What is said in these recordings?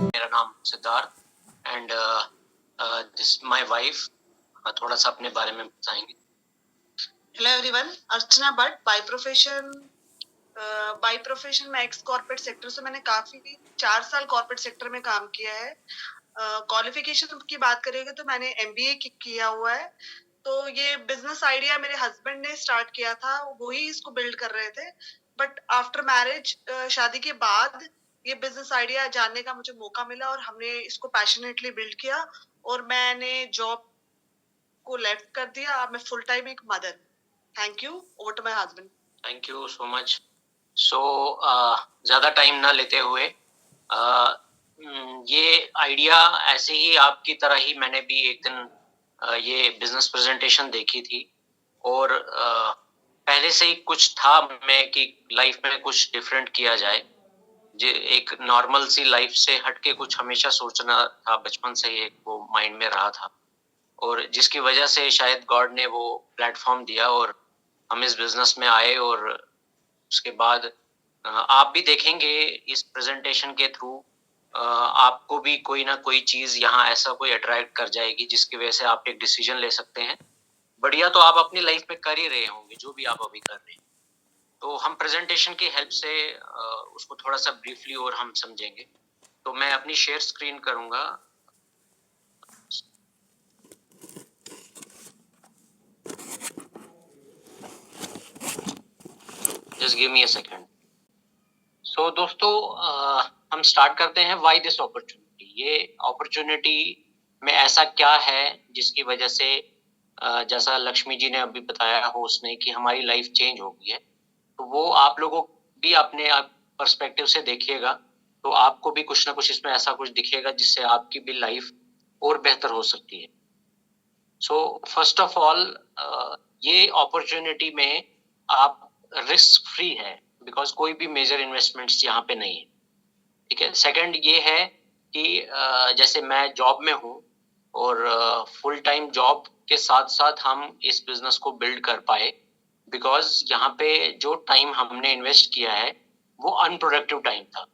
मेरा नाम Siddharth and this my wife. थोड़ा सा अपने बारे में बताएंगे। Hello everyone, Archana Bhatt by profession मैं एक्स कॉर्पोरेट सेक्टर से मैंने काफी 4 साल कॉर्पोरेट सेक्टर में काम किया है। क्वालिफिकेशन की बात करेंगे तो मैंने एमबीए किया हुआ है। तो ये बिजनेस आइडिया मेरे हस्बैंड ने स्टार्ट किया था, वो ही इसको बिल्ड कर रहे थे। बट आफ्टर मैरिज, शादी के बाद ये बिजनेस आइडिया जानने का मुझे मौका मिला और हमने इसको पैशनेटली बिल्ड किया। और मैंने जॉब को लेफ्ट कर दिया। अब मैं फुल टाइम एक mother. Thank you. Over to my husband. Thank you so much. So ज़्यादा टाइम ना लेते हुए, ये आइडिया ऐसे ही आपकी तरह ही मैंने भी एक दिन ये बिजनेस प्रेजेंटेशन देखी थी और पहले से ही कुछ था मैं कि लाइफ में कुछ डिफरेंट किया जाए। एक नॉर्मल सी लाइफ से हटके कुछ हमेशा सोचना था, बचपन से ही एक वो माइंड में रहा था और जिसकी वजह से शायद गॉड ने वो प्लेटफॉर्म दिया और हम इस बिजनेस में आए। और उसके बाद आप भी देखेंगे इस प्रेजेंटेशन के थ्रू आपको भी कोई ना कोई चीज यहाँ ऐसा कोई अट्रैक्ट कर जाएगी जिसकी वजह से आप एक डिसीजन ले सकते हैं। बढ़िया तो आप अपनी लाइफ में कर ही रहे होंगे जो भी आप अभी कर रहे हैं। तो हम प्रेजेंटेशन की हेल्प से उसको थोड़ा सा ब्रीफली और हम समझेंगे। तो मैं अपनी शेयर स्क्रीन करूंगा। Just give me a second. So दोस्तों, हम स्टार्ट करते हैं व्हाई दिस अपॉर्चुनिटी। ये अपॉर्चुनिटी में ऐसा क्या है जिसकी वजह से जैसा लक्ष्मी जी ने अभी बताया होस्ट ने कि हमारी लाइफ चेंज हो गई है। तो वो आप लोगों भी अपने पर्सपेक्टिव से देखिएगा तो आपको भी कुछ ना कुछ इसमें ऐसा कुछ दिखेगा जिससे आपकी भी लाइफ और बेहतर हो सकती है। सो फर्स्ट ऑफ ऑल, ये अपॉर्चुनिटी में आप रिस्क फ्री है बिकॉज कोई भी मेजर इन्वेस्टमेंट्स यहाँ पे नहीं है। ठीक है। सेकंड ये है कि जैसे मैं जॉब में हूँ और फुल टाइम जॉब के साथ साथ हम इस बिजनेस को बिल्ड कर पाए बिकॉज यहाँ पे जो टाइम हमने इन्वेस्ट किया है वो अनप्रोडक्टिव टाइम था।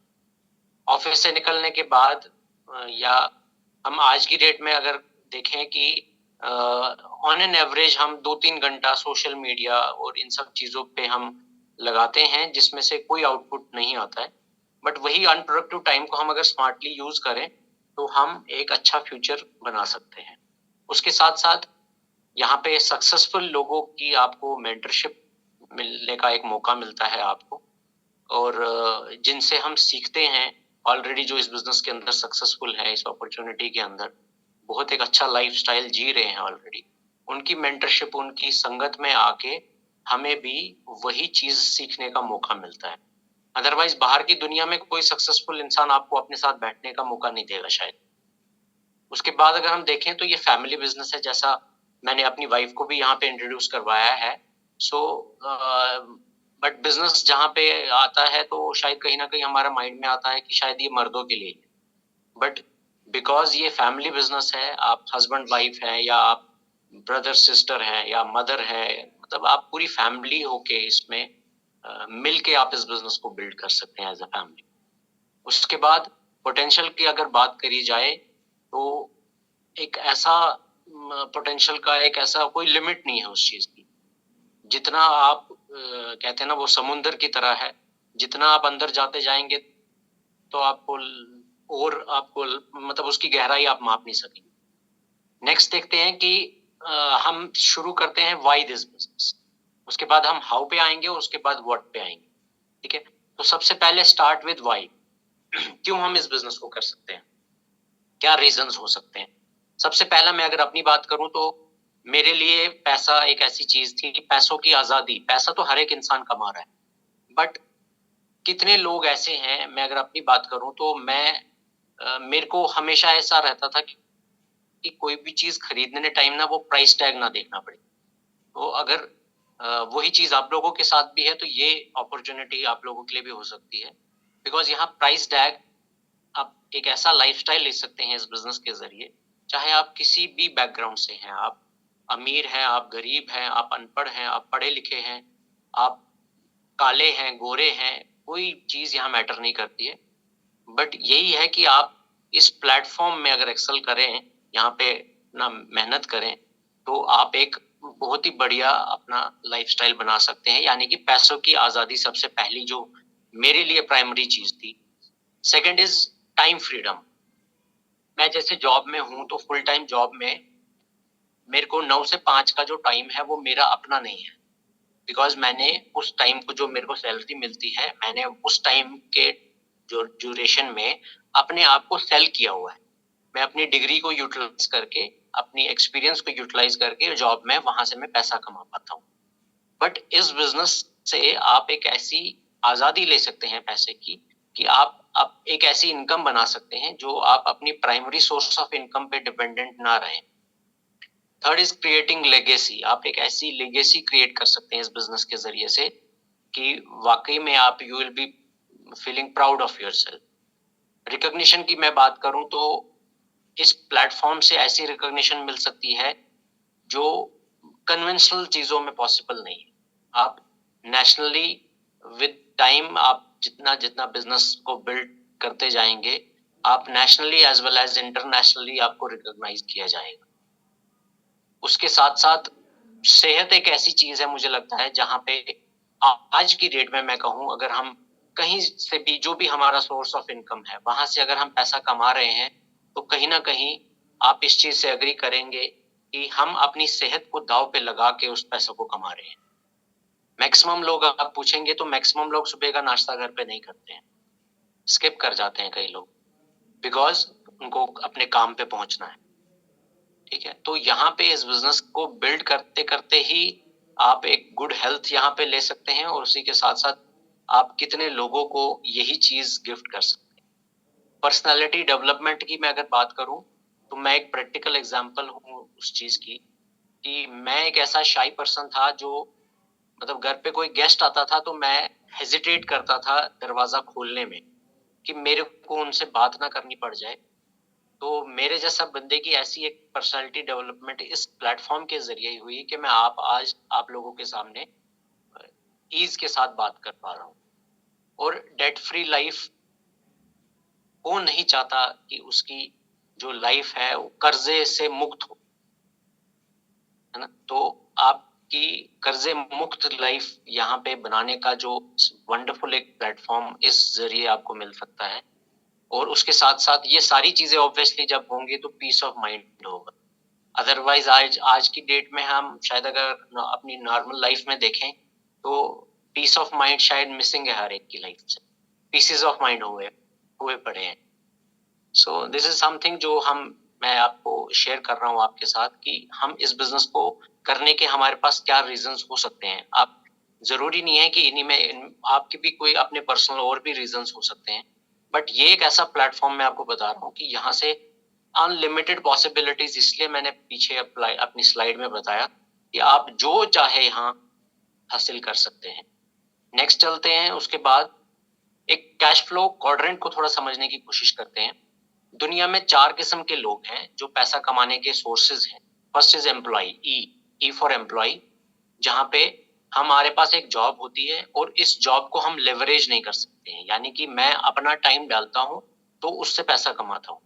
ऑफिस से निकलने के बाद या हम आज की डेट में अगर देखें कि ऑन एन एवरेज हम 2-3 घंटा सोशल मीडिया और इन सब चीजों पे हम लगाते हैं जिसमें से कोई आउटपुट नहीं आता है। बट वही अनप्रोडक्टिव टाइम को हम अगर स्मार्टली यूज करें तो हम एक अच्छा फ्यूचर बना सकते हैं। उसके साथ साथ यहाँ पे सक्सेसफुल लोगों की आपको मेंटरशिप मिलने का एक मौका मिलता है आपको और जिनसे हम सीखते हैं ऑलरेडी जो इस बिजनेस के अंदर सक्सेसफुल है, इस अपॉर्चुनिटी के अंदर बहुत एक अच्छा लाइफस्टाइल जी रहे हैं ऑलरेडी। उनकी मेंटरशिप, उनकी संगत में आके हमें भी वही चीज सीखने का मौका मिलता है। अदरवाइज बाहर की दुनिया में कोई सक्सेसफुल इंसान आपको अपने साथ बैठने का मौका नहीं देगा शायद। उसके बाद अगर हम देखें तो ये फैमिली बिजनेस है, जैसा मैंने अपनी वाइफ को भी यहाँ पे इंट्रोड्यूस करवाया है। सो बट बिजनेस जहाँ पे आता है तो शायद कहीं ना कहीं हमारा माइंड में आता है कि शायद ये मर्दों के लिए है। बट बिकॉज ये फैमिली बिजनेस है, आप हस्बैंड वाइफ है या आप ब्रदर सिस्टर है या मदर है, मतलब आप पूरी फैमिली होके इसमें मिल के आप इस बिजनेस को बिल्ड कर सकते हैं एज अ फैमिली। उसके बाद पोटेंशियल की अगर बात करी जाए तो एक ऐसा पोटेंशियल का एक ऐसा कोई लिमिट नहीं है उस चीज की। जितना आप कहते हैं ना वो समुंदर की तरह है, जितना आप अंदर जाते जाएंगे तो आपको और आपको मतलब उसकी गहराई आप माप नहीं सकेंगे। नेक्स्ट देखते हैं कि हम शुरू करते हैं व्हाई दिस बिजनेस। उसके बाद हम हाउ पे आएंगे और उसके बाद व्हाट पे आएंगे। ठीक है। तो सबसे पहले स्टार्ट विद व्हाई। क्यों हम इस बिजनेस को कर सकते हैं, क्या रीजंस हो सकते हैं। सबसे पहला मैं अगर अपनी बात करूं तो मेरे लिए पैसा एक ऐसी चीज थी, पैसों की आजादी। पैसा तो हर एक इंसान कमा रहा है बट कितने लोग ऐसे हैं, मैं अगर अपनी बात करूं तो मेरे को हमेशा ऐसा रहता था कि कोई भी चीज खरीदने टाइम ना वो प्राइस टैग ना देखना पड़े। तो अगर वही चीज आप लोगों के साथ भी है तो ये अपॉर्चुनिटी आप लोगों के लिए भी हो सकती है बिकॉज यहाँ प्राइस टैग आप एक ऐसा लाइफस्टाइल ले सकते हैं इस बिजनेस के जरिए। चाहे आप किसी भी बैकग्राउंड से हैं, आप अमीर हैं, आप गरीब हैं, आप अनपढ़ हैं, आप पढ़े लिखे हैं, आप काले हैं, गोरे हैं, कोई चीज यहाँ मैटर नहीं करती है, बट यही है कि आप इस प्लेटफॉर्म में अगर एक्सेल करें, यहाँ पे ना मेहनत करें, तो आप एक बहुत ही बढ़िया अपना लाइफस्टाइल बना सकते हैं। यानी कि पैसों की आजादी सबसे पहली जो मेरे लिए प्राइमरी चीज थी। Second is time freedom. मैं जैसे जॉब में हूं तो फुल टाइम जॉब में मेरे को 9 से 5 का जो टाइम है वो मेरा अपना नहीं है, बिकॉज मैंने उस टाइम को जो मेरे को सैलरी मिलती है, मैंने उस टाइम के जो ड्यूरेशन में अपने आप को सेल किया हुआ है। मैं अपनी डिग्री को यूटिलाइज करके, अपनी एक्सपीरियंस को यूटिलाइज करके जॉब में वहां से मैं पैसा कमा पाता हूँ। बट इस बिजनेस से आप एक ऐसी आजादी ले सकते हैं पैसे की कि आप एक ऐसी इनकम बना सकते हैं जो आप अपनी प्राइमरी सोर्स ऑफ इनकम पे डिपेंडेंट ना रहें। Third is creating legacy. आप एक ऐसी लेगेसी क्रिएट कर सकते हैं इस बिजनेस के जरिए से कि वाकई में आप you will be feeling proud of yourself. Recognition की मैं बात करूं तो इस प्लेटफॉर्म से ऐसी रिकॉग्निशन मिल सकती है जो कन्वेंशनल चीजों में पॉसिबल नहीं है। आप नेशनली विद टाइम आप जितना जितना बिजनेस को बिल्ड करते जाएंगे, आप nationally as well as internationally आपको रिकॉग्नाइज किया जाएगा। उसके साथ साथ सेहत एक ऐसी चीज है, मुझे लगता है, जहां पे आज की डेट में मैं कहूं, अगर हम कहीं से भी जो भी हमारा सोर्स ऑफ इनकम है वहां से अगर हम पैसा कमा रहे हैं, तो कहीं ना कहीं आप इस चीज से एग्री करेंगे कि हम अपनी सेहत को दांव पे लगा के उस पैसे को कमा रहे हैं। मैक्सिमम लोग आप पूछेंगे तो मैक्सिमम लोग सुबह का नाश्ता घर पे नहीं करते हैं, स्किप कर जाते हैं कई लोग, बिकॉज उनको अपने काम पे पहुंचना है। ठीक है, तो यहाँ पे इस बिजनेस को बिल्ड करते करते ही आप एक गुड हेल्थ यहाँ पे ले सकते हैं, और उसी के साथ साथ आप कितने लोगों को यही चीज गिफ्ट कर सकते हैं। पर्सनालिटी डेवलपमेंट की मैं अगर बात करूं तो मैं एक प्रैक्टिकल एग्जांपल हूँ उस चीज की, कि मैं एक ऐसा शाई पर्सन था जो, मतलब घर पे कोई गेस्ट आता था तो मैं हेजिटेट करता था दरवाजा खोलने में, कि मेरे को उनसे बात ना करनी पड़ जाए। तो मेरे जैसा बंदे की ऐसी एक पर्सनालिटी डेवलपमेंट इस प्लेटफॉर्म के जरिए हुई कि मैं आज आप लोगों के सामने ईज के साथ बात कर पा रहा हूँ। और डेट फ्री लाइफ, कौन नहीं चाहता कि उसकी जो लाइफ है वो कर्जे से मुक्त हो, है ना? तो आपकी कर्जे मुक्त लाइफ यहाँ पे बनाने का जो वंडरफुल एक प्लेटफॉर्म इस जरिए आपको मिल सकता है। और उसके साथ साथ ये सारी चीजें ऑब्वियसली जब होंगी तो पीस ऑफ माइंड होगा। अदरवाइज आज आज की डेट में हम शायद अगर अपनी नॉर्मल लाइफ में देखें तो पीस ऑफ माइंड शायद मिसिंग है हर एक की लाइफ से। पीसेस ऑफ माइंड हुए हुए पड़े हैं। सो दिस इज समथिंग जो मैं आपको शेयर कर रहा हूँ आपके साथ, कि हम इस बिजनेस को करने के हमारे पास क्या रीजंस हो सकते हैं। आप जरूरी नहीं है कि इन्हीं में आपके भी कोई अपने पर्सनल और भी रीजंस हो सकते हैं, बट ये एक ऐसा प्लेटफॉर्म मैं आपको बता रहा हूँ कि यहाँ से अनलिमिटेड पॉसिबिलिटीज, इसलिए मैंने पीछे अप्लाई अपनी स्लाइड में बताया कि आप जो चाहे यहाँ हासिल कर सकते हैं। नेक्स्ट चलते हैं, उसके बाद एक कैश फ्लो क्वाड्रेंट को थोड़ा समझने की कोशिश करते हैं। दुनिया में 4 किस्म के लोग हैं जो पैसा कमाने के सोर्सेज हैं। First is employ, E for employ, जहां पे हमारे पास एक जॉब होती है और इस जॉब को हम लेवरेज नहीं कर सकते हैं, यानी कि मैं अपना टाइम डालता हूं तो उससे पैसा कमाता हूं।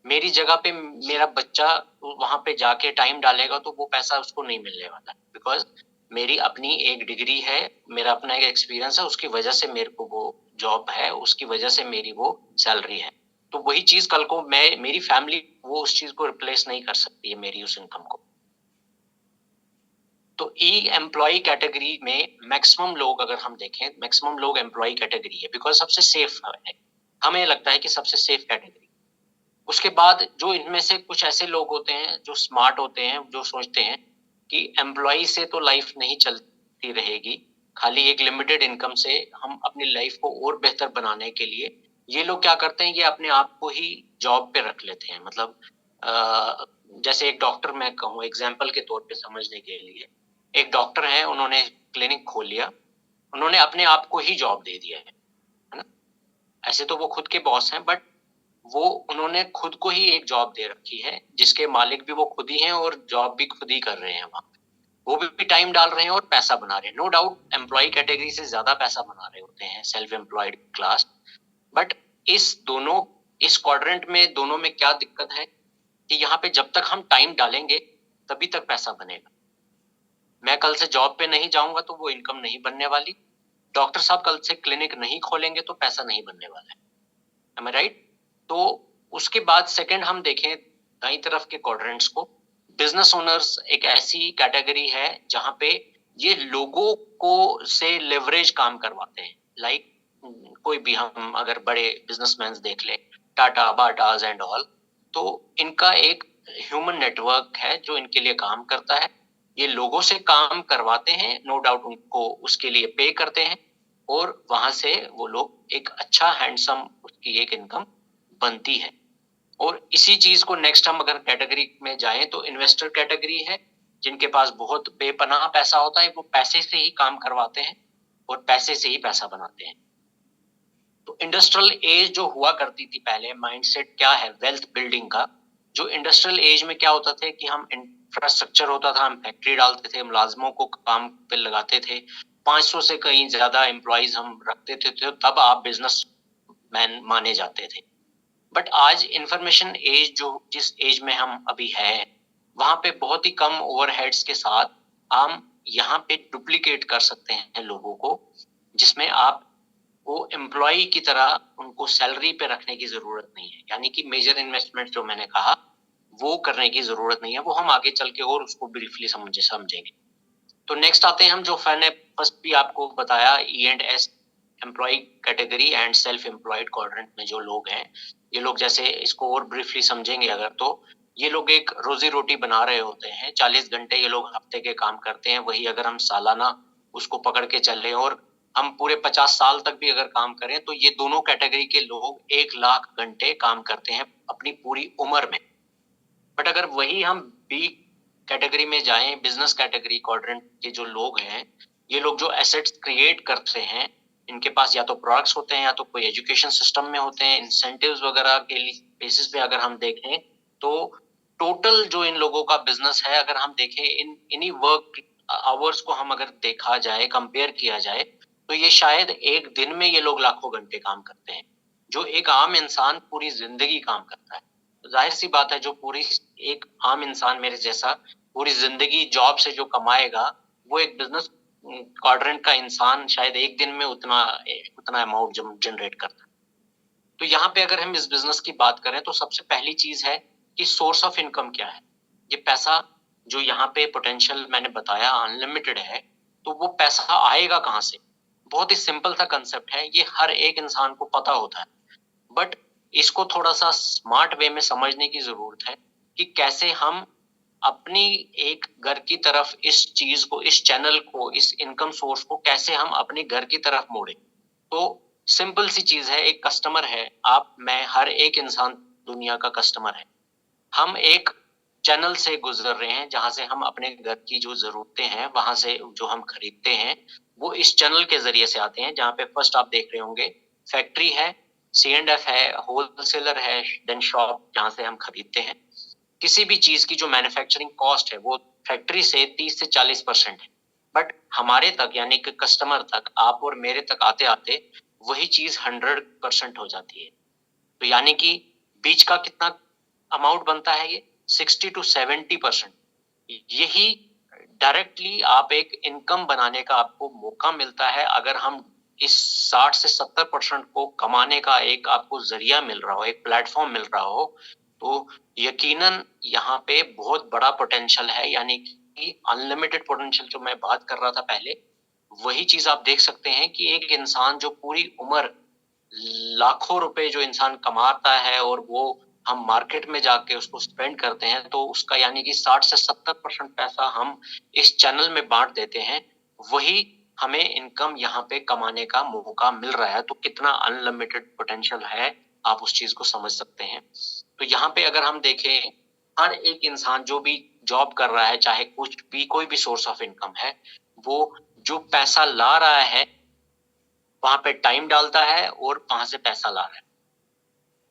मेरी जगह पे मेरा बच्चा वहां पे जाके टाइम डालेगा तो वो पैसा उसको नहीं मिलने वाला, बिकॉज मेरी अपनी एक डिग्री है, मेरा अपना एक एक्सपीरियंस है, उसकी वजह से मेरे को वो जॉब है, उसकी वजह से मेरी वो सैलरी है। तो वही चीज कल को मेरी फैमिली वो उस चीज को रिप्लेस नहीं कर सकती है, मेरी उस इनकम को। तो ई एम्प्लॉय कैटेगरी में मैक्सिमम लोग, अगर हम देखें, मैक्सिमम लोग एम्प्लॉय कैटेगरी है, बिकॉज सबसे सेफ है, हमें लगता है कि सबसे सेफ कैटेगरी। उसके बाद जो इनमें से कुछ ऐसे लोग होते हैं जो स्मार्ट होते हैं, जो सोचते हैं कि एम्प्लॉय से तो लाइफ नहीं चलती रहेगी, खाली एक लिमिटेड इनकम से हम अपनी लाइफ को और बेहतर बनाने के लिए ये लोग क्या करते हैं, ये अपने आप को ही जॉब पे रख लेते हैं। मतलब जैसे एक डॉक्टर, मैं कहूँ एग्जाम्पल के तौर पे समझने के लिए, एक डॉक्टर है, उन्होंने क्लिनिक खोल लिया, उन्होंने अपने आप को ही जॉब दे दिया है ना? ऐसे तो वो खुद के बॉस हैं, बट वो उन्होंने खुद को ही एक जॉब दे रखी है जिसके मालिक भी वो खुद ही हैं और जॉब भी खुद ही कर रहे हैं वहां। वो भी टाइम डाल रहे हैं और पैसा बना रहे हैं। नो डाउट एम्प्लॉय कैटेगरी से ज्यादा पैसा बना रहे होते हैं सेल्फ एम्प्लॉयड क्लास, बट इस क्वाड्रेंट में दोनों में क्या दिक्कत है कि यहाँ पे जब तक हम टाइम डालेंगे तभी तक पैसा बनेगा। मैं कल से जॉब पे नहीं जाऊंगा तो वो इनकम नहीं बनने वाली, डॉक्टर साहब कल से क्लिनिक नहीं खोलेंगे तो पैसा नहीं बनने वाला है। Am I right? तो उसके बाद सेकंड हम देखें दाईं तरफ के क्वाड्रेंट्स को, बिजनेस ओनर्स एक ऐसी कैटेगरी है जहां पे ये लोगों को से लेवरेज काम करवाते हैं। लाइक कोई भी हम अगर बड़े बिजनेसमैन देख ले, टाटा, बाटाज एंड ऑल, तो इनका एक ह्यूमन नेटवर्क है जो इनके लिए काम करता है। ये लोगों से काम करवाते हैं, नो डाउट उनको उसके लिए पे करते हैं और वहां से वो लोग एक अच्छा हैंडसम उसकी एक इनकम बनती है। और इसी चीज को नेक्स्ट हम अगर कैटेगरी में जाएं तो इन्वेस्टर कैटेगरी है, जिनके पास बहुत बेपनाह पैसा होता है, वो पैसे से ही काम करवाते हैं और पैसे से ही पैसा बनाते हैं। तो इंडस्ट्रियल एज जो हुआ करती थी पहले, माइंडसेट क्या है वेल्थ बिल्डिंग का, जो इंडस्ट्रियल एज में क्या होता था कि हम इंफ्रास्ट्रक्चर होता था, हम फैक्ट्री डालते थे, मुलाजमों को काम पे लगाते थे, 500 से कहीं ज्यादा एम्प्लॉइज हम रखते थे, तो तब आप बिजनेस मैन माने जाते थे। बट आज इंफॉर्मेशन एज जो जिस एज में हम अभी है, वहां पे बहुत ही कम ओवरहेड्स के साथ हम यहाँ पे डुप्लीकेट कर सकते हैं लोगों को, जिसमें आप वो एम्प्लॉय की तरह उनको सैलरी पे रखने की जरूरत नहीं है। यानी कि मेजर इन्वेस्टमेंट जो मैंने कहा वो करने की जरूरत नहीं है, वो हम आगे चल के और उसको ब्रीफली समझेंगे। तो नेक्स्ट आते हैं हम, जो मैंने फर्स्ट भी आपको बताया, E&S employ category and self employed quadrant में जो लोग हैं, ये लोग जैसे इसको और ब्रीफली समझेंगे अगर, तो ये लोग एक रोजी रोटी बना रहे होते हैं, 40 घंटे ये लोग हफ्ते के काम करते हैं। वही अगर हम सालाना उसको पकड़ के चले और हम पूरे 50 साल तक भी अगर काम करें, तो ये दोनों कैटेगरी के लोग 1 लाख घंटे काम करते हैं अपनी पूरी उम्र में। बट अगर वही हम बी कैटेगरी में जाएं, बिजनेस कैटेगरी क्वाड्रेंट के जो लोग हैं, ये लोग जो एसेट्स क्रिएट करते हैं, इनके पास या तो प्रोडक्ट्स होते हैं या तो कोई एजुकेशन सिस्टम में होते हैं, इंसेंटिव्स वगैरह के बेसिस पे अगर हम देखें, तो टोटल जो इन लोगों का बिजनेस है, अगर हम देखें इन्हीं वर्क आवर्स को हम अगर देखा जाए, कंपेयर किया जाए, तो ये शायद एक दिन में ये लोग लाखों घंटे काम करते हैं, जो एक आम इंसान पूरी जिंदगी काम करता है। जाहिर सी बात है, जो पूरी एक आम इंसान मेरे जैसा पूरी जिंदगी जॉब से जो कमाएगा, वो एक बिजनेस क्वाड्रेंट का इंसान शायद एक दिन में उतना उतना अमाउंट जनरेट करता है। तो यहाँ पे अगर हम इस बिजनेस की बात करें, तो सबसे पहली चीज है कि सोर्स ऑफ इनकम क्या है। ये पैसा जो यहाँ पे पोटेंशियल मैंने बताया अनलिमिटेड है, तो वो पैसा आएगा कहाँ से? बहुत ही सिंपल सा कंसेप्ट है, ये हर एक इंसान को पता होता है, बट इसको थोड़ा सा स्मार्ट वे में समझने की जरूरत है कि कैसे हम अपनी एक घर की तरफ इस चीज को, इस चैनल को, इस इनकम सोर्स को कैसे हम अपने घर की तरफ मोड़े। तो सिंपल सी चीज है, एक कस्टमर है आप, मैं, हर एक इंसान दुनिया का कस्टमर है। हम एक चैनल से गुजर रहे हैं जहां से हम अपने घर की जो जरूरतें हैं, वहां से जो हम खरीदते हैं, वो इस चैनल के जरिए से आते हैं, जहां पे फर्स्ट आप देख रहे होंगे फैक्ट्री है, C&F है, होलसेलर है, देन शॉप जहां से हम खरीदते हैं। किसी भी चीज की जो मैन्युफैक्चरिंग कॉस्ट है वो फैक्ट्री से 30 से 40% है, बट हमारे तक यानी कि कस्टमर तक, आप और मेरे तक आते आते वही चीज 100% हो जाती है। तो यानी कि बीच का कितना अमाउंट बनता है? ये 60 to 70%। यही डायरेक्टली आप एक इनकम बनाने का आपको मौका मिलता है, अगर हम इस 60 से 70% को कमाने का एक आपको जरिया मिल रहा हो, एक प्लेटफॉर्म मिल रहा हो, तो यकीनन यहाँ पे बहुत बड़ा पोटेंशियल है। यानी कि अनलिमिटेड पोटेंशियल जो मैं बात कर रहा था पहले, वही चीज आप देख सकते हैं कि एक इंसान जो पूरी उम्र लाखों रुपए जो इंसान कमाता है और वो हम मार्केट में जाके उसको स्पेंड करते हैं, तो उसका यानी कि 60 से 70% पैसा हम इस चैनल में बांट देते हैं, वही हमें इनकम यहाँ पे कमाने का मौका मिल रहा है। तो कितना अनलिमिटेड पोटेंशियल है, आप उस चीज को समझ सकते हैं। तो यहाँ पे अगर हम देखें, हर एक इंसान जो भी जॉब कर रहा है, चाहे कुछ भी कोई भी सोर्स ऑफ इनकम है, वो जो पैसा ला रहा है वहां पे टाइम डालता है और वहां से पैसा ला रहा है।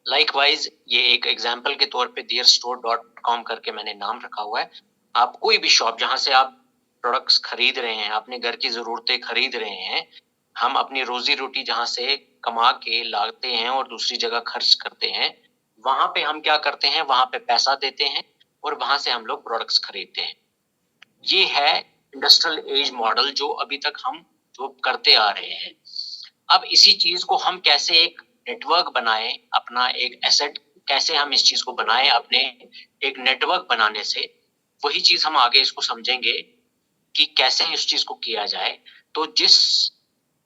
लाइकवाइज ये एक एग्जांपल के तौर पे dearstore.com करके मैंने नाम रखा हुआ है। आप कोई भी शॉप जहां से आप प्रोडक्ट्स खरीद रहे हैं, अपने घर की जरूरतें खरीद रहे हैं, हम अपनी रोजी रोटी जहां से कमा के लाते हैं और दूसरी जगह खर्च करते हैं, वहां पे हम क्या करते हैं, वहां पे पैसा देते हैं और वहां से हम लोग प्रोडक्ट्स खरीदते हैं। ये है इंडस्ट्रियल एज मॉडल जो अभी तक हम जो करते आ रहे हैं। अब इसी चीज को हम कैसे एक नेटवर्क बनाए, अपना एक एसेट कैसे हम इस चीज को बनाए, अपने एक नेटवर्क बनाने से वही चीज हम आगे इसको समझेंगे कि कैसे इस चीज को किया जाए। तो जिस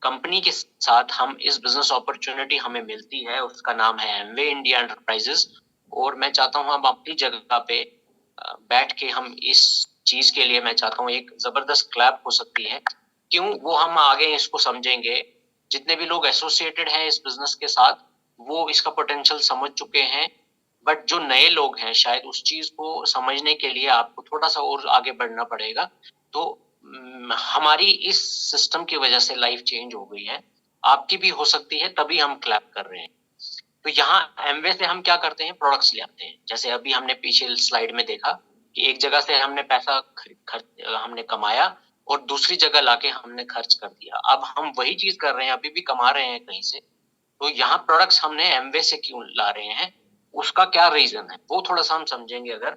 कंपनी के साथ हम इस बिजनेस अपॉर्चुनिटी हमें मिलती है उसका नाम है एमवे इंडिया एंटरप्राइजेस, और मैं चाहता हूं हम अपनी जगह पे बैठ के हम इस चीज के लिए मैं चाहता हूं एक जबरदस्त क्लैप हो सकती है। क्यों, वो हम आगे इसको समझेंगे। जितने भी लोग एसोसिएटेड हैं इस बिजनेस के साथ वो इसका पोटेंशियल समझ चुके हैं, बट जो नए लोग हैं शायद उस चीज को समझने के लिए आपको थोड़ा सा और आगे बढ़ना पड़ेगा। तो हमारी इस सिस्टम की वजह से लाइफ चेंज हो गई है, आपकी भी हो सकती है, तभी हम क्लैप कर रहे हैं। तो यहाँ एमवे से हम क्या करते हैं, प्रोडक्ट्स ले आते हैं। जैसे अभी हमने पीछे स्लाइड में देखा कि एक जगह से हमने पैसा हमने कमाया और दूसरी जगह लाके हमने खर्च कर दिया। अब हम वही चीज कर रहे हैं, अभी भी कमा रहे हैं कहीं से। तो यहाँ प्रोडक्ट्स हमने एमवे से क्यों ला रहे हैं, उसका क्या रीजन है, वो थोड़ा सा हम समझेंगे। अगर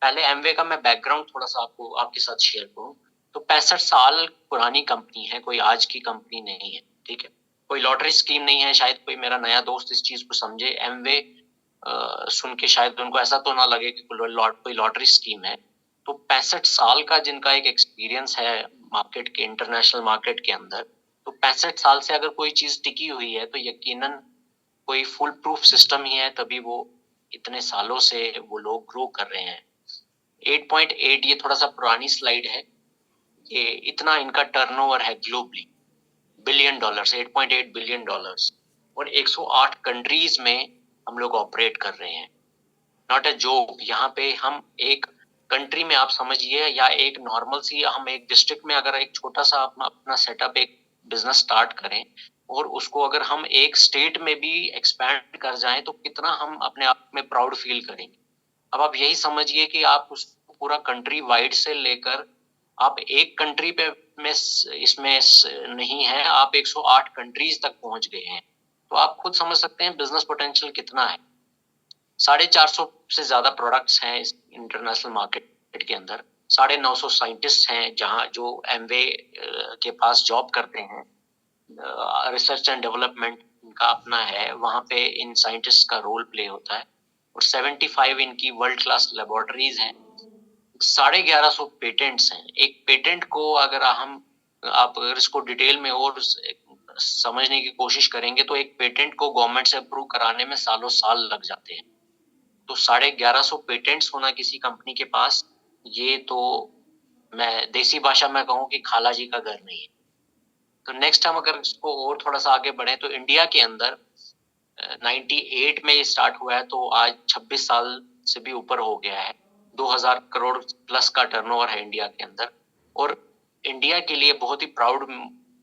पहले एमवे का मैं बैकग्राउंड थोड़ा सा आपको आपके साथ शेयर करूं, तो 65 साल पुरानी कंपनी है, कोई आज की कंपनी नहीं है, ठीक है। कोई लॉटरी स्कीम नहीं है। शायद कोई मेरा नया दोस्त इस चीज को समझे, एमवे सुन के शायद उनको ऐसा तो ना लगे कि कोई लॉटरी स्कीम है। तो 65 साल का जिनका एक एक्सपीरियंस है मार्केट के, इंटरनेशनल मार्केट के अंदर, तो 65 साल से अगर कोई चीज टिकी हुई है तो यकीनन कोई फुल प्रूफ सिस्टम ही है, तभी वो इतने सालों से वो लोग ग्रो कर रहे हैं। 8.8 ये थोड़ा सा पुरानी स्लाइड है। ये इतना इनका टर्नओवर है globally, billion dollars, 8.8 billion dollars, और 108 कंट्रीज में हम लोग ऑपरेट कर रहे हैं। Not a joke. यहाँ पे हम एक कंट्री में आप समझिए, या एक नॉर्मल सी हम एक डिस्ट्रिक्ट में अगर एक छोटा सा अपना सेटअप एक बिजनेस स्टार्ट करें और उसको अगर हम एक स्टेट में भी एक्सपैंड कर जाएं तो कितना हम अपने आप में प्राउड फील करेंगे। अब आप यही समझिए कि आप उसको पूरा कंट्री वाइड से लेकर आप एक कंट्री पे में इसमें नहीं है, आप 108 कंट्रीज तक पहुंच गए हैं। तो आप खुद समझ सकते हैं बिजनेस पोटेंशियल कितना है। 450 से ज्यादा प्रोडक्ट्स हैं इस इंटरनेशनल मार्केट के अंदर। 950 साइंटिस्ट हैं जहां जो एमवे के पास जॉब करते हैं। रिसर्च एंड डेवलपमेंट इनका अपना है, वहां पे इन साइंटिस्ट का रोल प्ले होता है। और 75 इनकी वर्ल्ड क्लास लेबोरेटरीज हैं। 1150 पेटेंट्स हैं। एक पेटेंट को अगर आप अगर इसको डिटेल में और समझने की कोशिश करेंगे तो एक पेटेंट को गवर्नमेंट से अप्रूव कराने में सालों साल लग जाते हैं। तो 1150 पेटेंट्स होना किसी कंपनी के पास, ये तो मैं देसी भाषा में कहूँ कि खाला जी का घर नहीं है। तो नेक्स्ट हम अगर इसको और थोड़ा सा आगे बढ़े तो इंडिया के अंदर 98 में ये स्टार्ट हुआ है, तो आज 26 साल से भी ऊपर हो गया है। 2000 करोड़ प्लस का टर्नओवर है इंडिया के अंदर। और इंडिया के लिए बहुत ही प्राउड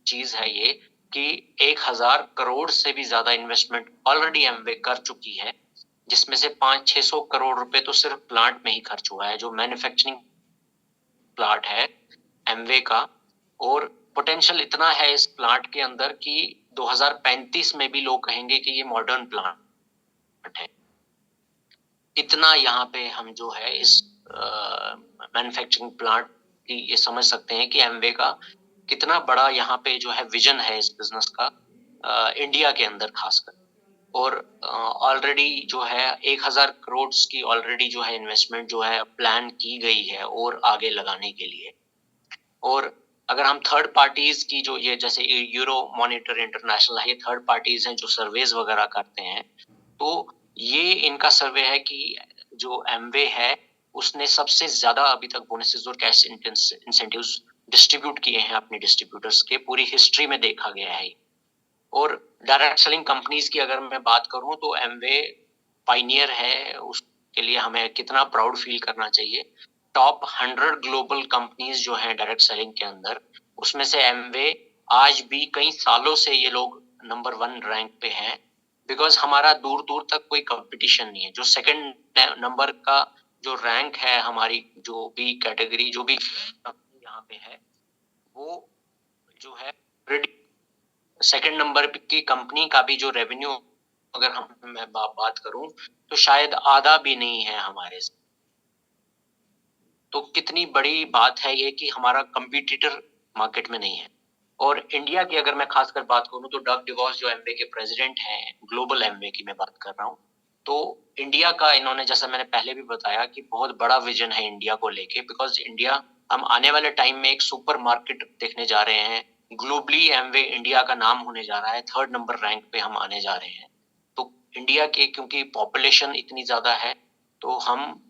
चीज है ये कि 1000 करोड़ से भी ज्यादा इन्वेस्टमेंट ऑलरेडी एमवे कर चुकी है, जिसमें से 500-600 करोड़ रुपए तो सिर्फ प्लांट में ही खर्च हुआ है, जो मैन्युफैक्चरिंग प्लांट है एमवे का। और पोटेंशियल इतना है इस प्लांट के अंदर कि 2035 में भी लोग कहेंगे कि ये मॉडर्न प्लांट है। इतना यहाँ पे हम जो है इस मैन्युफैक्चरिंग प्लांट की ये समझ सकते हैं कि एमवे का कितना बड़ा यहाँ पे जो है विजन है इस बिजनेस का, इंडिया के अंदर खासकर। और ऑलरेडी जो है 1000 करोड़ की ऑलरेडी जो है इन्वेस्टमेंट जो है प्लान की गई है और आगे लगाने के लिए। और अगर हम थर्ड पार्टीज की जो ये जैसे यूरो मॉनिटर इंटरनेशनल है, ये थर्ड पार्टीज हैं जो सर्वेज वगैरह करते हैं, तो ये इनका सर्वे है कि जो एमवे है उसने सबसे ज्यादा अभी तक बोनसेस और कैश इंसेंटिव्स डिस्ट्रीब्यूट किए हैं अपने डिस्ट्रीब्यूटर्स के, पूरी हिस्ट्री में देखा गया है। और डायरेक्ट सेलिंग कंपनीज की अगर मैं बात करूं तो एमवे पाइनियर है, उसके लिए हमें कितना प्राउड फील करना चाहिए। टॉप 100 ग्लोबल कंपनीज जो हैं डायरेक्ट सेलिंग के अंदर, उसमें से एमवे आज भी कई सालों से ये लोग नंबर 1 रैंक पे हैं। बिकॉज हमारा दूर दूर तक कोई कंपटीशन नहीं है। जो सेकंड नंबर का जो रैंक है हमारी, जो भी कैटेगरी, जो भी यहाँ यहाँ पे है वो जो है सेकंड नंबर की कंपनी का भी जो रेवेन्यू अगर मैं बात करूं तो शायद आधा भी नहीं है हमारे से। तो कितनी बड़ी बात है ये कि हमारा कंपटीटर मार्केट में नहीं है। और इंडिया की अगर मैं खासकर बात करूं तो डग डिवॉस जो एमवे के प्रेसिडेंट हैं, ग्लोबल एमवे की मैं बात कर रहा हूं, तो इंडिया का इन्होंने, जैसा मैंने पहले भी बताया, कि बहुत बड़ा विजन है इंडिया को लेके, बिकॉज इंडिया, हम आने वाले टाइम में एक सुपर मार्केट देखने जा रहे हैं। ग्लोबली एमवे इंडिया का नाम होने जा रहा है, 3rd नंबर रैंक पे हम आने जा रहे हैं। तो इंडिया के क्योंकि पॉपुलेशन इतनी ज्यादा है तो हम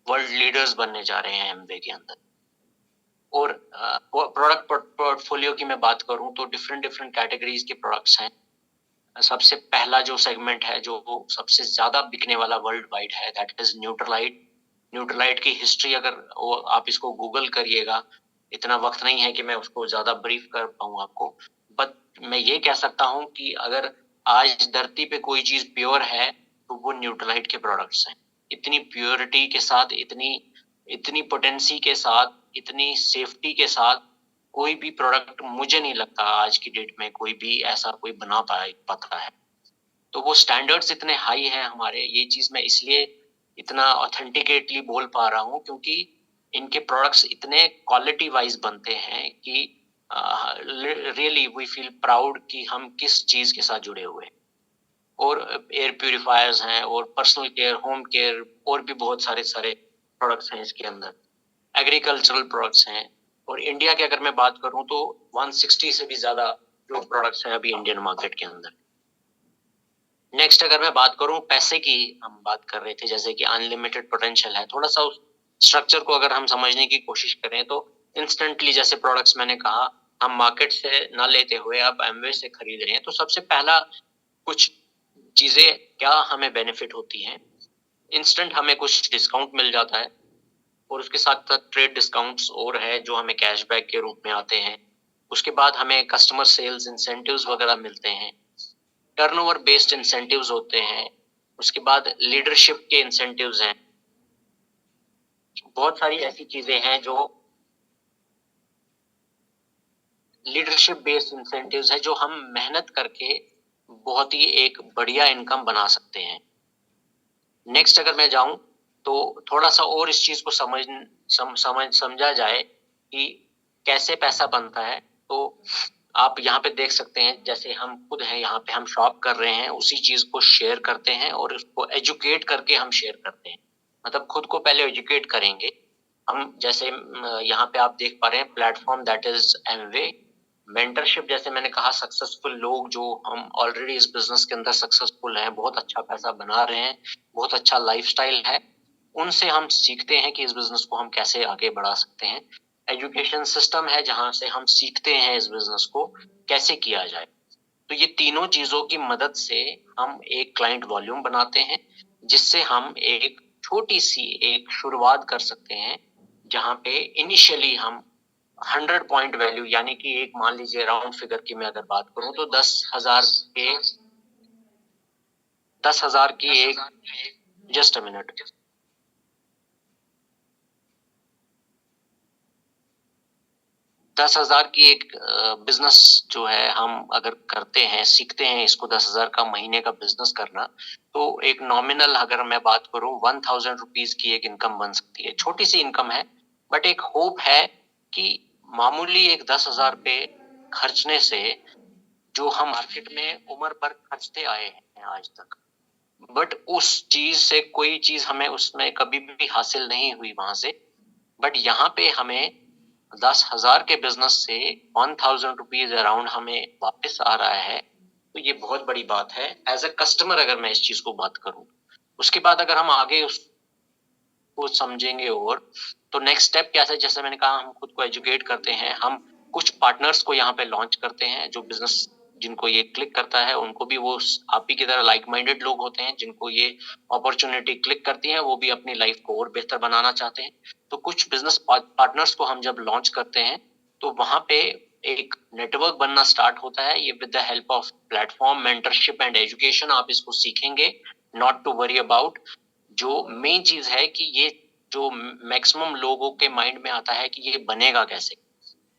वर्ल्ड लीडर्स बनने जा रहे हैं एमवे के अंदर। और प्रोडक्ट पोर्टफोलियो की मैं बात करूं तो डिफरेंट डिफरेंट कैटेगरीज के प्रोडक्ट्स हैं। सबसे पहला जो सेगमेंट है जो सबसे ज्यादा बिकने वाला वर्ल्ड वाइड है, दैट इज न्यूट्रलाइट। न्यूट्रलाइट की हिस्ट्री अगर आप इसको गूगल करिएगा, इतना वक्त नहीं है कि मैं उसको ज्यादा ब्रीफ कर पाऊं आपको, बट मैं ये कह सकता हूं कि अगर आज धरती पे कोई चीज प्योर है तो वो न्यूट्रलाइट के प्रोडक्ट्स हैं। इतनी प्योरिटी के साथ, इतनी इतनी पोटेंसी के साथ, इतनी सेफ्टी के साथ कोई भी प्रोडक्ट मुझे नहीं लगता आज की डेट में कोई भी ऐसा कोई बना पाता है। तो वो स्टैंडर्ड्स इतने हाई हैं हमारे, ये चीज मैं इसलिए इतना ऑथेंटिकेटली बोल पा रहा हूँ क्योंकि इनके प्रोडक्ट्स इतने क्वालिटी वाइज बनते हैं कि रियली वी फील प्राउड कि हम किस चीज के साथ जुड़े हुए हैं। और एयर प्यूरिफायर्स हैं और पर्सनल केयर, होम केयर, और भी बहुत सारे सारे प्रोडक्ट्स हैं इसके अंदर। एग्रीकल्चरल प्रोडक्ट्स हैं। और इंडिया की अगर मैं बात करूं तो 160 से भी ज्यादा जो प्रोडक्ट्स हैं अभी इंडियन मार्केट के अंदर। नेक्स्ट अगर मैं बात करूं पैसे की, हम बात कर रहे थे जैसे कि अनलिमिटेड पोटेंशियल है, थोड़ा सा उस स्ट्रक्चर को अगर हम समझने की कोशिश करें तो इंस्टेंटली, जैसे प्रोडक्ट्स मैंने कहा, हम मार्केट से ना लेते हुए आप एमवे से खरीद रहे हैं, तो सबसे पहला कुछ चीजें क्या हमें बेनिफिट होती हैं। इंस्टेंट हमें कुछ डिस्काउंट मिल जाता है और उसके साथ साथ ट्रेड डिस्काउंट्स और है जो हमें कैशबैक के रूप में आते हैं। उसके बाद हमें कस्टमर सेल्स इंसेंटिव्स वगैरह मिलते हैं, टर्नओवर बेस्ड इंसेंटिव्स होते हैं। उसके बाद लीडरशिप के इंसेंटिव्स हैं। बहुत सारी ऐसी चीजें हैं जो लीडरशिप बेस्ड इंसेंटिव्स है जो हम मेहनत करके बहुत ही एक बढ़िया इनकम बना सकते हैं। नेक्स्ट अगर मैं जाऊं तो थोड़ा सा और इस चीज को समझा जाए कि कैसे पैसा बनता है, तो आप यहाँ पे देख सकते हैं, जैसे हम खुद हैं यहाँ पे, हम शॉप कर रहे हैं, उसी चीज को शेयर करते हैं और उसको एजुकेट करके हम शेयर करते हैं। मतलब खुद को पहले एजुकेट करेंगे हम, जैसे यहाँ पे आप देख पा रहे हैं platform that is Amway. Mentorship, जैसे मैंने कहा, सक्सेसफुल लोग जो हम ऑलरेडी इस बिजनेस के अंदर सक्सेसफुल हैं, बहुत अच्छा पैसा बना रहे हैं, बहुत अच्छा लाइफस्टाइल है, उनसे हम सीखते हैं कि इस बिजनेस को हम कैसे आगे बढ़ा सकते हैं। एजुकेशन सिस्टम है जहां से हम सीखते हैं इस बिजनेस को कैसे किया जाए। तो ये तीनों चीजों की मदद से हम एक क्लाइंट वॉल्यूम बनाते हैं जिससे हम एक छोटी सी एक शुरुआत कर सकते हैं, जहां पे इनिशियली हम 100 पॉइंट वैल्यू, यानी कि एक, मान लीजिए राउंड फिगर की मैं अगर बात करूं तो 10,000 की एक, जस्ट अ मिनट, 10,000 की एक बिजनेस जो है हम अगर करते हैं, सीखते हैं इसको 10,000 का महीने का बिजनेस करना, तो एक नॉमिनल अगर मैं बात करूं 1,000 रुपीज की एक इनकम बन सकती है। छोटी सी इनकम है, बट एक होप है कि मामूली एक 10,000 पे खर्चने से, जो हम मार्केट में उम्र भर खर्चते आए हैं आज तक, बट उस चीज से कोई चीज हमें उसमें कभी भी हासिल नहीं हुई वहां से, बट यहाँ पे हमें 10,000 के बिजनेस से 1,000 रुपीज अराउंड हमें वापस आ रहा है। तो ये बहुत बड़ी बात है एज अ कस्टमर, अगर मैं इस चीज को बात करूं। उसके बाद अगर हम आगे उसको समझेंगे, और तो नेक्स्ट स्टेप क्या है, जैसे मैंने कहा, हम खुद को एजुकेट करते हैं, हम कुछ पार्टनर्स को यहाँ पे लॉन्च करते हैं जो बिजनेस, जिनको ये क्लिक करता है उनको भी, वो आप ही की तरह लाइक माइंडेड लोग होते हैं जिनको ये अपॉर्चुनिटी क्लिक करती है, वो भी अपनी लाइफ को और बेहतर बनाना चाहते हैं। तो कुछ बिजनेस पार्टनर्स को हम जब लॉन्च करते हैं तो वहां पे एक नेटवर्क बनना स्टार्ट होता है। ये with the help of platform, mentorship and education आप इसको सीखेंगे, नॉट टू वरी अबाउट। जो मेन चीज है कि ये जो मैक्सिमम लोगों के माइंड में आता है कि ये बनेगा कैसे,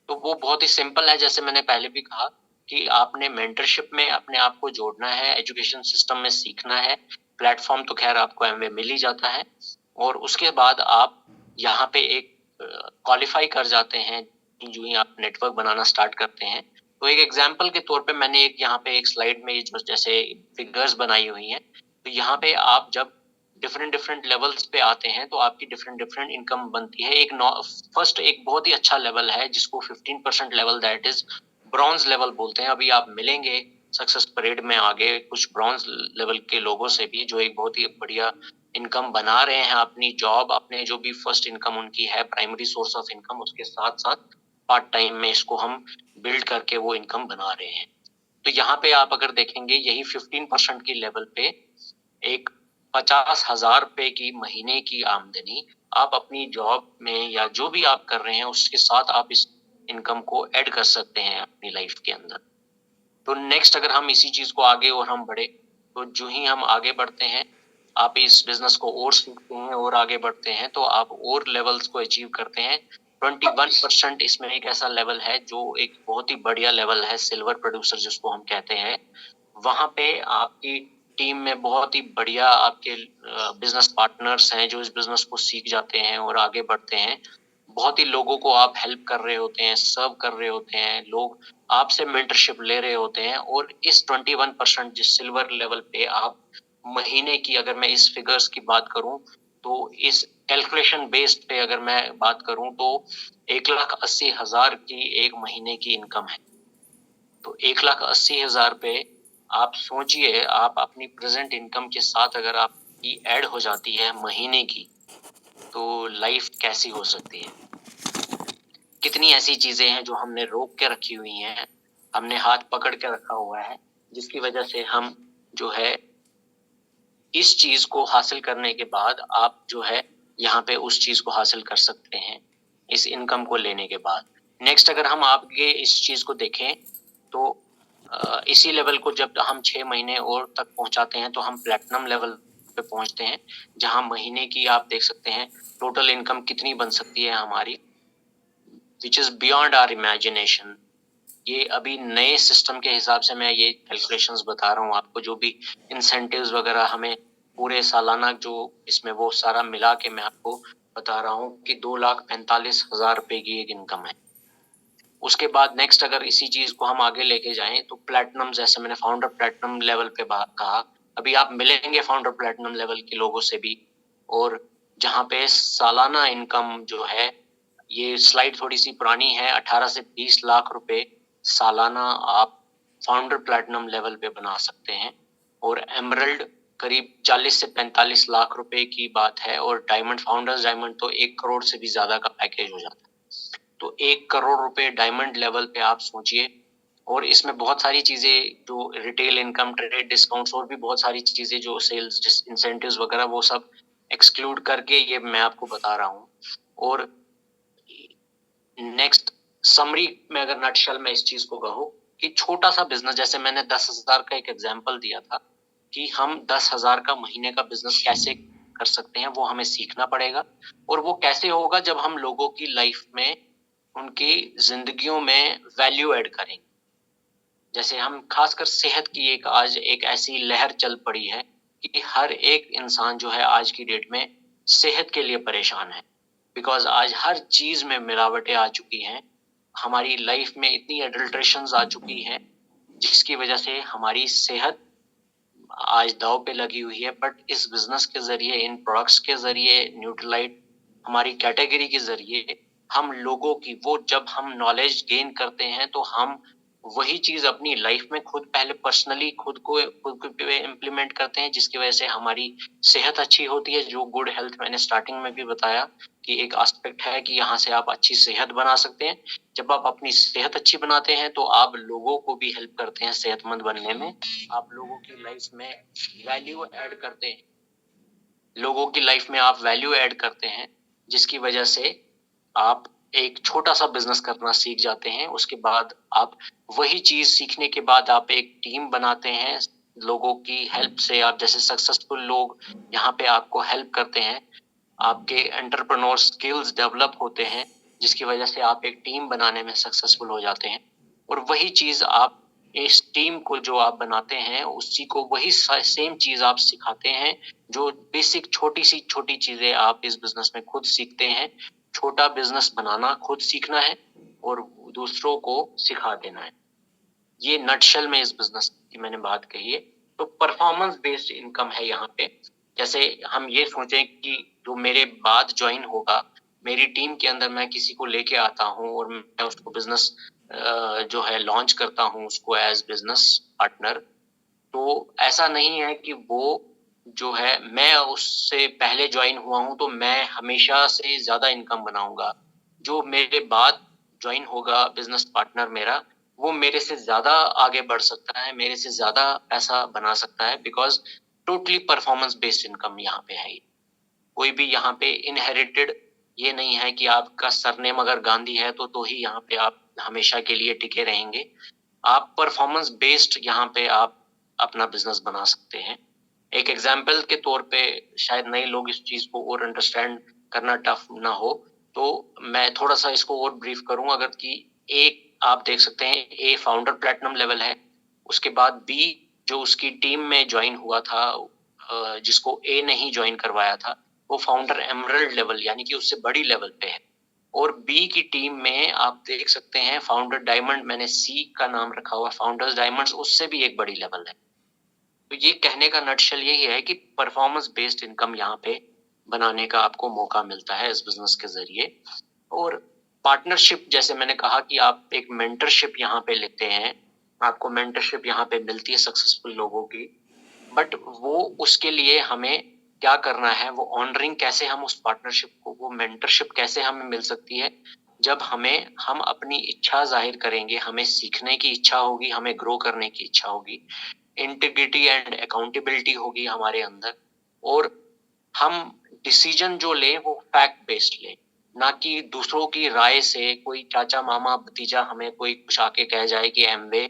तो वो बहुत ही सिंपल है, जैसे मैंने पहले भी कहा कि आपने मेंटरशिप में अपने आप को जोड़ना है, एजुकेशन सिस्टम में सीखना है। प्लेटफॉर्म तो खैर आपको एमवे मिल ही जाता है, और उसके बाद आप यहाँ पे एक क्वालिफाई कर जाते हैं। जो ही आप नेटवर्क बनाना स्टार्ट करते हैं, तो एक एग्जांपल के तौर पे मैंने एक यहाँ पे एक स्लाइड में जो जैसे फिगर्स बनाई हुई हैं, तो यहाँ पे आप जब डिफरेंट डिफरेंट लेवल्स पे आते हैं तो आपकी डिफरेंट डिफरेंट इनकम बनती है। एक फर्स्ट एक बहुत ही अच्छा लेवल है जिसको 15% level, that is bronze level बोलते हैं। अभी आप मिलेंगे सक्सेस परेड में आगे कुछ ब्रॉन्ज लेवल के लोगों से भी, जो एक बहुत ही बढ़िया इनकम बना रहे हैं अपनी जॉब, अपने जो भी फर्स्ट इनकम उनकी है, प्राइमरी सोर्स ऑफ इनकम, उसके साथ साथ पार्ट टाइम में इसको हम बिल्ड करके वो इनकम बना रहे हैं। तो यहाँ पे आप अगर देखेंगे यही 15% की लेवल पे एक 50,000 रुपए की महीने की आमदनी आप अपनी जॉब में या जो भी आप कर रहे हैं उसके साथ आप इस इनकम को ऐड कर सकते हैं अपनी लाइफ के अंदर। तो नेक्स्ट अगर हम इसी चीज को आगे और हम बढ़े, तो जो ही हम आगे बढ़ते हैं, आप इस बिजनेस को और सीखते हैं और आगे बढ़ते हैं, तो आप और लेवल्स को अचीव करते हैं। 21% इसमें एक ऐसा लेवल है जो एक बहुत ही बढ़िया लेवल है, सिल्वर प्रोड्यूसर जिसको हम कहते हैं। वहां पे आपकी टीम में बहुत ही बढ़िया आपके बिजनेस पार्टनर्स हैं जो इस बिजनेस को सीख जाते हैं और आगे बढ़ते हैं। बहुत ही लोगों को आप हेल्प कर रहे होते हैं, सर्व कर रहे होते हैं, लोग आपसे मेंटरशिप ले रहे होते हैं, और इस 21% जिस सिल्वर लेवल पे आप महीने की, अगर मैं इस फिगर्स की बात करूं, तो इस कैलकुलेशन बेस्ड पे अगर मैं बात करूं तो 1,80,000 की एक महीने की इनकम है। तो 1,80,000 पे आप सोचिए, आप अपनी प्रेजेंट इनकम के साथ अगर आपकी ऐड हो जाती है महीने की, तो लाइफ कैसी हो सकती है। कितनी ऐसी चीजें हैं जो हमने रोक के रखी हुई हैं, हमने हाथ पकड़ के रखा हुआ है, जिसकी वजह से हम जो है इस चीज को हासिल करने के बाद आप जो है यहाँ पे उस चीज को हासिल कर सकते हैं इस इनकम को लेने के बाद। नेक्स्ट अगर हम आगे इस चीज को देखें, तो इसी लेवल को जब हम 6 महीने और तक पहुंचाते हैं तो हम प्लेटिनम लेवल पे पहुंचते हैं, जहां महीने की आप देख सकते हैं टोटल इनकम कितनी बन सकती है हमारी, which is beyond our imagination. ये अभी नए सिस्टम के हिसाब से मैं ये कैलकुलेशंस बता रहा हूँ आपको, जो भी इंसेंटिव्स वगैरह हमें पूरे सालाना जो इसमें वो सारा मिला के मैं आपको बता रहा हूँ कि 2,45,000 रुपए की एक इनकम है। उसके बाद नेक्स्ट अगर इसी चीज को हम आगे लेके जाएं तो प्लेटिनम, जैसे मैंने फाउंडर प्लेटिनम लेवल पे कहा, अभी आप मिलेंगे फाउंडर प्लेटिनम लेवल के लोगों से भी, और जहाँ पे सालाना इनकम जो है, ये स्लाइड थोड़ी सी पुरानी है, 18 से 20 लाख रुपए सालाना आप फाउंडर प्लेटिनम लेवल पे बना सकते हैं। और एमरल्ड करीब 40 से 45 लाख रुपए की बात है, और डायमंड, फाउंडर्स डायमंड तो 1 करोड़ से भी ज्यादा का पैकेज हो जाता है। तो 1 करोड़ रुपए डायमंड लेवल पे आप सोचिए, और इसमें बहुत सारी चीजें जो रिटेल इनकम, ट्रेड डिस्काउंट्स, और भी बहुत सारी चीजें जो सेल्स इंसेंटिव्स वगैरह, वो सब एक्सक्लूड करके ये मैं आपको बता रहा हूँ। और नेक्स्ट समरी में अगर नटशल में इस चीज को कहूँ कि छोटा सा बिजनेस, जैसे मैंने 10,000 का एक एग्जांपल दिया था कि हम 10,000 का महीने का बिजनेस कैसे कर सकते हैं, वो हमें सीखना पड़ेगा। और वो कैसे होगा, जब हम लोगों की लाइफ में, उनकी जिंदगियों में वैल्यू ऐड करेंगे। जैसे हम खासकर सेहत की एक आज एक ऐसी लहर चल पड़ी है कि हर एक इंसान जो है आज की डेट में सेहत के लिए परेशान है, बिकॉज आज हर चीज में मिलावटें आ चुकी हैं, हमारी लाइफ में इतनी एडल्ट्रेशंस आ चुकी हैं, जिसकी वजह से हमारी सेहत आज दाव पे लगी हुई है। बट इस बिजनेस के जरिए, इन प्रोडक्ट्स के जरिए, न्यूट्रलाइट हमारी कैटेगरी के जरिए, हम लोगों की वो जब हम नॉलेज गेन करते हैं, तो हम वही चीज अपनी लाइफ में खुद पहले पर्सनली खुद को इम्प्लीमेंट करते हैं, जिसकी वजह से हमारी सेहत अच्छी होती है। जो गुड हेल्थ मैंने स्टार्टिंग में भी बताया कि एक एस्पेक्ट है कि यहाँ से आप अच्छी सेहत बना सकते हैं। जब आप अपनी सेहत अच्छी बनाते हैं तो आप लोगों को भी हेल्प करते हैं सेहतमंद बनने में, आप लोगों की लाइफ में वैल्यू ऐड करते हैं, लोगों की लाइफ में आप वैल्यू ऐड करते हैं, जिसकी वजह से आप एक छोटा सा बिजनेस करना सीख जाते हैं। उसके बाद आप वही चीज सीखने के बाद आप एक टीम बनाते हैं, लोगों की हेल्प से आप, जैसे सक्सेसफुल लोग यहाँ पे आपको हेल्प करते हैं, आपके एंटरप्रेन्योर स्किल्स डेवलप होते हैं, जिसकी वजह से आप एक टीम बनाने में सक्सेसफुल हो जाते हैं। और वही चीज आप इस टीम को जो आप बनाते हैं उसी को वही सेम चीज आप सिखाते हैं। जो बेसिक छोटी चीजें आप इस बिजनेस में खुद सीखते हैं, छोटा बिजनेस बनाना खुद सीखना है और दूसरों को सिखा देना है। ये नटशेल में इस बिजनेस की मैंने बात कही है। तो परफॉर्मेंस बेस्ड इनकम है यहाँ पे। जैसे हम ये सोचें कि जो मेरे बाद ज्वाइन होगा, मेरी टीम के अंदर मैं किसी को लेके आता हूँ और मैं उसको बिजनेस जो है लॉन्च करता हूँ उसको एज बिजनेस पार्टनर। तो ऐसा नहीं है कि वो जो है मैं उससे पहले ज्वाइन हुआ हूँ तो मैं हमेशा से ज्यादा इनकम बनाऊंगा। जो मेरे बाद ज्वाइन होगा बिजनेस पार्टनर मेरा, वो मेरे से ज्यादा आगे बढ़ सकता है, मेरे से ज्यादा पैसा बना सकता है, because totally performance based income यहाँ पे है। कोई भी यहाँ पे इनहेरिटेड ये नहीं है कि आपका सरनेम अगर गांधी है तो ही यहाँ पे आप हमेशा के लिए टिके रहेंगे। आप परफॉर्मेंस बेस्ड यहाँ पे आप अपना बिजनेस बना सकते हैं। एक एग्जाम्पल के तौर पे शायद नए लोग इस चीज को और अंडरस्टैंड करना टफ ना हो, तो मैं थोड़ा सा इसको और ब्रीफ करूं। अगर कि एक आप देख सकते हैं ए फाउंडर प्लेटिनम लेवल है, उसके बाद बी जो उसकी टीम में ज्वाइन हुआ था जिसको ए नहीं ज्वाइन करवाया था, वो फाउंडर एमरल्ड लेवल यानी कि उससे बड़ी लेवल पे है। और बी की टीम में आप देख सकते हैं फाउंडर डायमंड, मैंने सी का नाम रखा हुआ, फाउंडर्स डायमंड्स उससे भी एक बड़ी लेवल है। तो ये कहने का नटशेल यही है कि परफॉर्मेंस बेस्ड इनकम यहाँ पे बनाने का आपको मौका मिलता है इस बिजनेस के जरिए। और पार्टनरशिप, जैसे मैंने कहा कि आप एक मेंटरशिप यहाँ पे लेते हैं, आपको मेंटरशिप यहाँ पे मिलती है सक्सेसफुल लोगों की, बट वो उसके लिए हमें क्या करना है, वो ऑनरिंग कैसे हम उस पार्टनरशिप को, वो मेंटरशिप कैसे हमें मिल सकती है जब हम अपनी इच्छा जाहिर करेंगे, हमें सीखने की इच्छा होगी, हमें ग्रो करने की इच्छा होगी, इंटीग्रिटी एंड अकाउंटेबिलिटी होगी हमारे अंदर, और हम डिसीजन जो लें वो फैक्ट बेस्ड लें, ना कि दूसरों की राय से। कोई चाचा मामा भतीजा हमें कोई कुछ आके कह जाए कि एमवे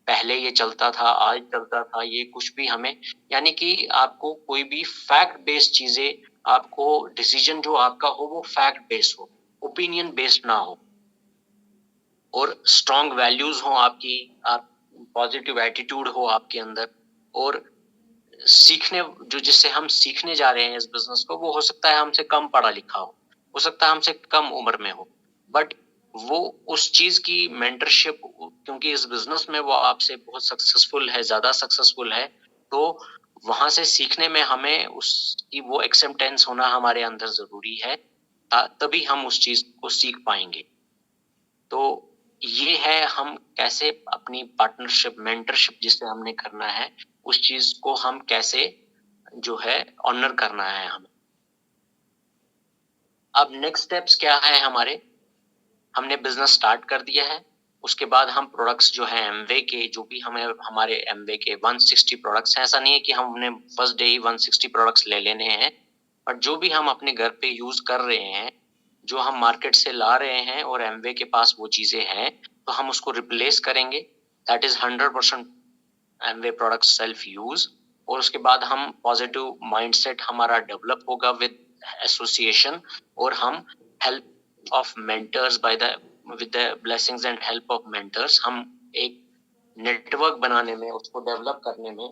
पहले ये चलता था, आज चलता था, ये कुछ भी हमें, यानी कि आपको कोई भी फैक्ट बेस्ड चीजें, आपको डिसीजन जो आपका हो वो फैक्ट बेस्ड हो, ओपिनियन बेस्ड ना हो, और स्ट्रॉन्ग वैल्यूज हो आपकी, आप पॉजिटिव एटीट्यूड हो आपके अंदर। और सीखने जो जिससे हम सीखने जा रहे हैं इस बिजनेस को, वो हो सकता है हमसे कम पढ़ा लिखा हो सकता है हमसे कम उम्र में हो, बट वो उस चीज की मेंटरशिप, क्योंकि इस बिजनेस में वो आपसे बहुत सक्सेसफुल है, ज्यादा सक्सेसफुल है, तो वहां से सीखने में हमें उसकी वो एक्सेप्टेंस होना हमारे अंदर जरूरी है, तभी हम उस चीज को सीख पाएंगे। तो ये है हम कैसे अपनी पार्टनरशिप मेंटरशिप जिसे हमने करना है, उस चीज को हम कैसे जो है ऑनर करना है हमें। अब नेक्स्ट स्टेप्स क्या है हमारे, हमने बिजनेस स्टार्ट कर दिया है, उसके बाद हम प्रोडक्ट्स जो है एमवे के, जो भी हमें हमारे एमवे के 160 प्रोडक्ट्स हैं, ऐसा नहीं है कि हमने फर्स्ट डे ही 160 प्रोडक्ट्स ले लेने हैं, और जो भी हम अपने घर पे यूज कर रहे हैं, जो हम मार्केट से ला रहे हैं और एमवे के पास वो चीजें हैं, तो हम उसको रिप्लेस करेंगे। That is 100% Amway product self use. और उसके बाद हम पॉजिटिव माइंडसेट हमारा डेवलप होगा विद एसोसिएशन, और हम help of mentors by the with the blessings and help of mentors, हम एक नेटवर्क बनाने में, उसको डेवलप करने में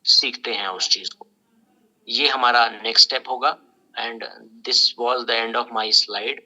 सीखते हैं उस चीज को। ये हमारा नेक्स्ट स्टेप होगा। And this was the end of my slide.